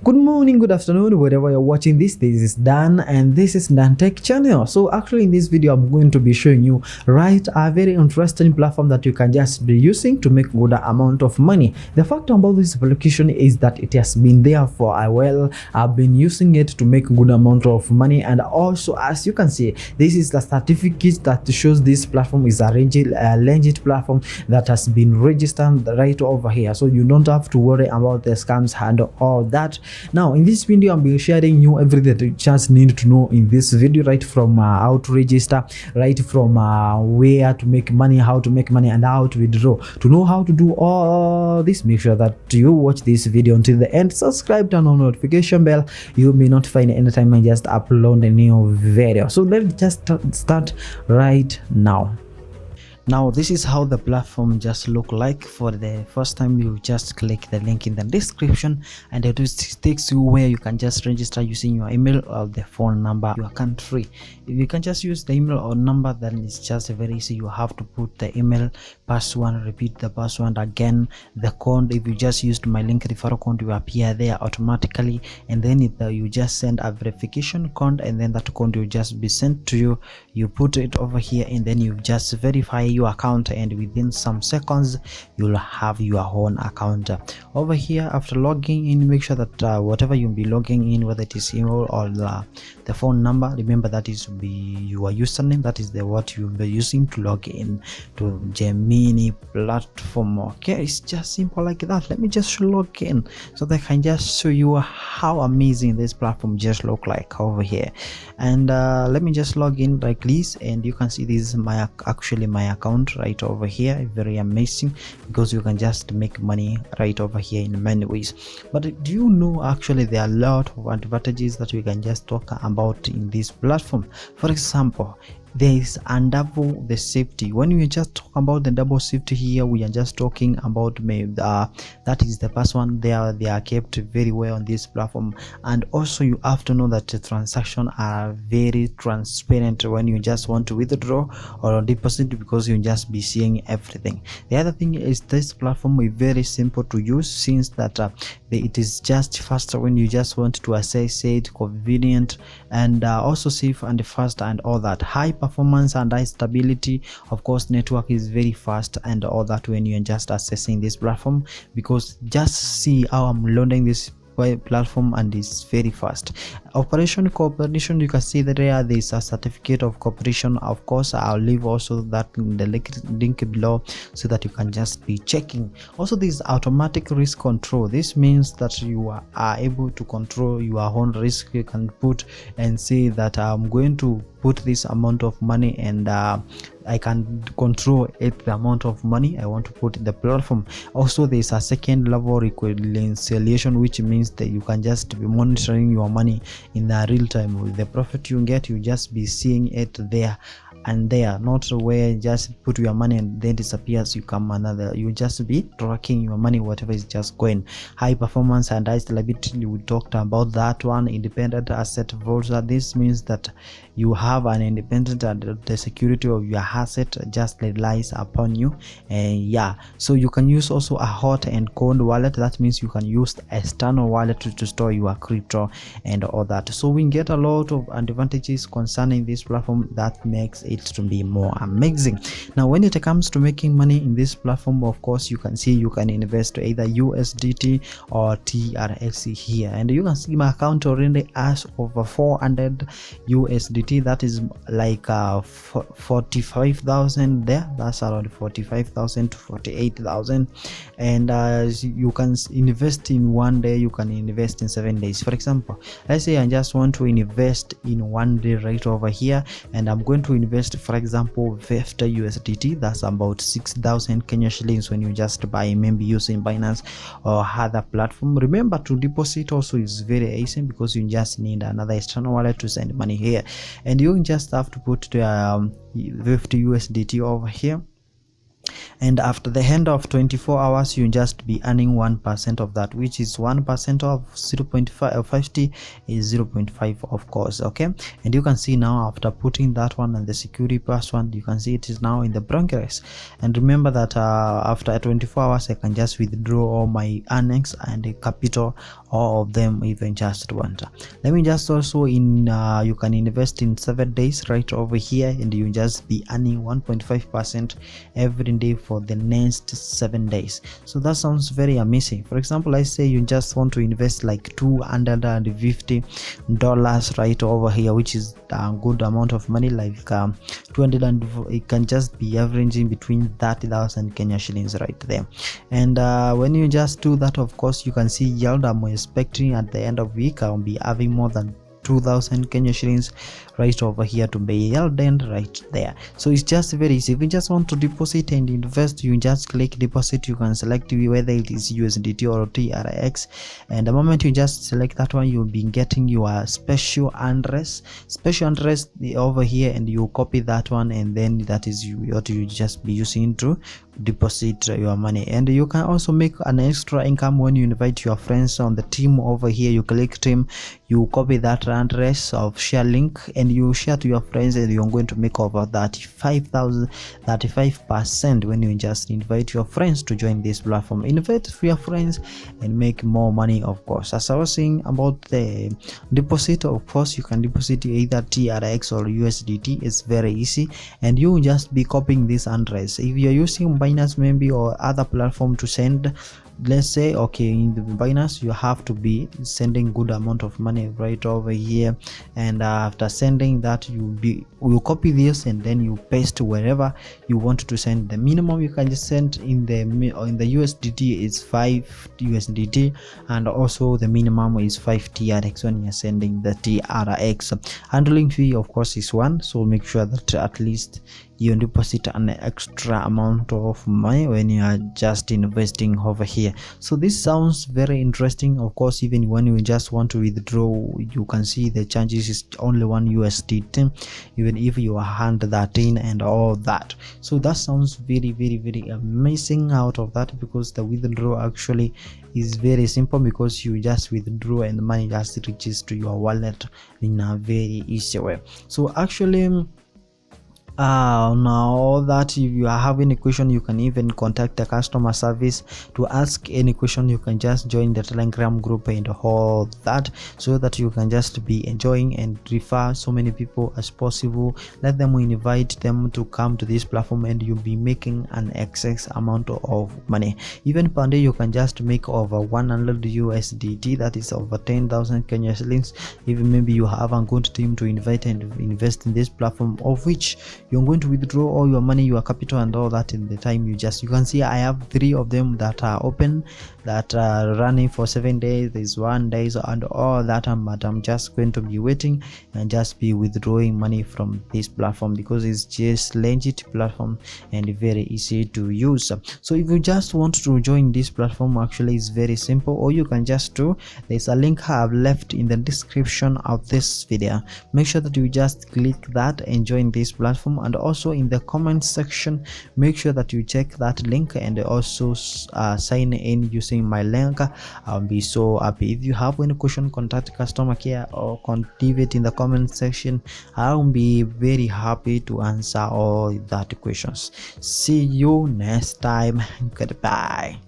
Good morning, good afternoon, wherever you're watching this. This is Dan and this is Dan Tech channel. So actually in this video, I'm going to be showing you a very interesting platform that you can just be using to make good amount of money. The fact about this application is that it has been there for a while. I've been using it to make good amount of money, and also as you can see, this is the certificate that shows this platform is a legit platform that has been registered right over here, so you don't have to worry about the scams and all that. Now in this video, I'm sharing you everything that you just need to know in this video, right from how to register, right from where to make money, how to make money, and how to withdraw. To know how to do all this, make sure that you watch this video until the end. Subscribe, turn on notification bell. You may not find anytime I just upload a new video. So let's just start right now. Now this is how the platform just look like. For the first time, you just click the link in the description and it takes you where you can just register using your email or the phone number, your country. If you can just use the email or number, then it's just very easy. You have to put the email, password, repeat the password again, the code. If you just used my link referral code, you appear there automatically, and then you just send a verification code, and then that code will just be sent to you. You put it over here and then you just verify your account, and within some seconds you'll have your own account over here. After logging in, make sure that whatever you'll be logging in, whether it is email or the phone number, remember that is be your username. That is what you'll be using to log in to Gemini platform. Okay, it's just simple like that. Let me just log in so that I can just show you how amazing this platform just look like over here. And let me just log in like this, and you can see this is my account right over here. Very amazing, because you can just make money right over here in many ways. But do you know, actually there are a lot of advantages that we can just talk about in this platform. For example, there is double the safety. When we just talk about the double safety here, we are just talking about that is the password there. They are kept very well on this platform, and also you have to know that the transactions are very transparent when you just want to withdraw or deposit, because you just be seeing everything. The other thing is this platform is very simple to use, since that it is just faster when you just want to access it, convenient, and also safe and fast and all that. High performance and high stability. Of course, network is very fast and all that when you're just accessing this platform, because just see how I'm loading this platform and it's very fast. Cooperation, you can see that there is a certificate of cooperation. Of course, I'll leave also that in the link below so that you can just be checking. Also, this automatic risk control. This means that you are able to control your own risk. You can put and say that I'm going to put this amount of money, and I can control the amount of money I want to put in the platform. Also, there is a second level reconciliation, which means that you can just be monitoring your money in the real time. With the profit you get, you just be seeing it there and there, not where you just put your money and then disappears, you come another. You just be tracking your money, whatever is just going. High performance and high stability, we talked about that one. Independent asset vault. This means that you have an independent, and the security of your asset just relies upon you. And yeah, so you can use also a hot and cold wallet. That means you can use external wallet to store your crypto and all that. So we get a lot of advantages concerning this platform that makes it to be more amazing. Now when it comes to making money in this platform, of course, you can see you can invest either USDT or TRX here, and you can see my account already has over 400 USDT. That is like 45,000 there. That's around 45,000 to 48,000, and you can invest in one day, you can invest in 7 days. For example, let's say I just want to invest in one day right over here, and I'm going to invest, for example, 50 USDT. That's about 6,000 Kenya shillings when you just buy, maybe using Binance or other platform. Remember to deposit also is very easy, because you just need another external wallet to send money here, and you just have to put 50 USDT over here. and after the end of 24 hours you just be earning 1% of that, which is 1% of 0.50 is 0.5 of course. Okay, and you can see now after putting that one and the security password, you can see it is now in the progress. And remember that after 24 hours I can just withdraw all my earnings and the capital, all of them, even just one. Let me just also in you can invest in 7 days right over here, and you just be earning 1.5% every day for the next 7 days. So that sounds very amazing. For example, I say you just want to invest like $250 right over here, which is a good amount of money, like 200, and it can just be averaging between 30,000 Kenya shillings right there. And when you just do that, of course you can see yield I'm expecting at the end of week I'll be having more than 2,000 Kenya shillings right over here to be held in right there. So it's just very easy. If you just want to deposit and invest, you just click deposit. You can select whether it is USDT or TRX, and the moment you just select that one, you'll be getting your special address over here, and you copy that one, and then that is what you just be using to deposit your money. And you can also make an extra income when you invite your friends on the team over here. You click team, you copy that address of share link, and you share to your friends, and you're going to make over 35% when you just invite your friends to join this platform. Invite your friends and make more money, of course. As I was saying about the deposit, of course you can deposit either TRX or USDT. It's very easy, and you just be copying this address. If you're using Binance maybe or other platform to send, let's say, okay, in the Binance you have to be sending good amount of money right over here, and after sending that you copy this and then you paste wherever you want to send. The minimum you can just send in the USDT is 5 USDT, and also the minimum is 5 TRX when you're sending the TRX. Handling fee of course is 1, so make sure that at least you deposit an extra amount of money when you are just investing over here. So this sounds very interesting. Of course, even when you just want to withdraw, you can see the charges is only 1 USDT, even if you hand that in and all that. So that sounds very amazing out of that, because the withdraw actually is very simple, because you just withdraw and the money just reaches to your wallet in a very easy way. So actually now that if you have any question, you can even contact the customer service to ask any question. You can just join the Telegram group and all that, so that you can just be enjoying and refer so many people as possible. Let them invite them to come to this platform, and you'll be making an excess amount of money. Even per day you can just make over 100 USDT, that is over 10,000 Kenya shillings. Even maybe you have a good team to invite and invest in this platform, of which you're going to withdraw all your money, your capital and all that in the time you can see I have 3 of them that are open, that are running for 7 days. There's 1 day and all that, but I'm just going to be waiting and just be withdrawing money from this platform, because it's just legit platform and very easy to use. So if you just want to join this platform, actually it's very simple. Or you can just do, there's a link I have left in the description of this video. Make sure that you just click that and join this platform, and also in the comment section make sure that you check that link and also sign in using my link. I'll be so happy. If you have any question, contact customer care or leave it in the comment section. I'll be very happy to answer all that questions. See you next time. Goodbye.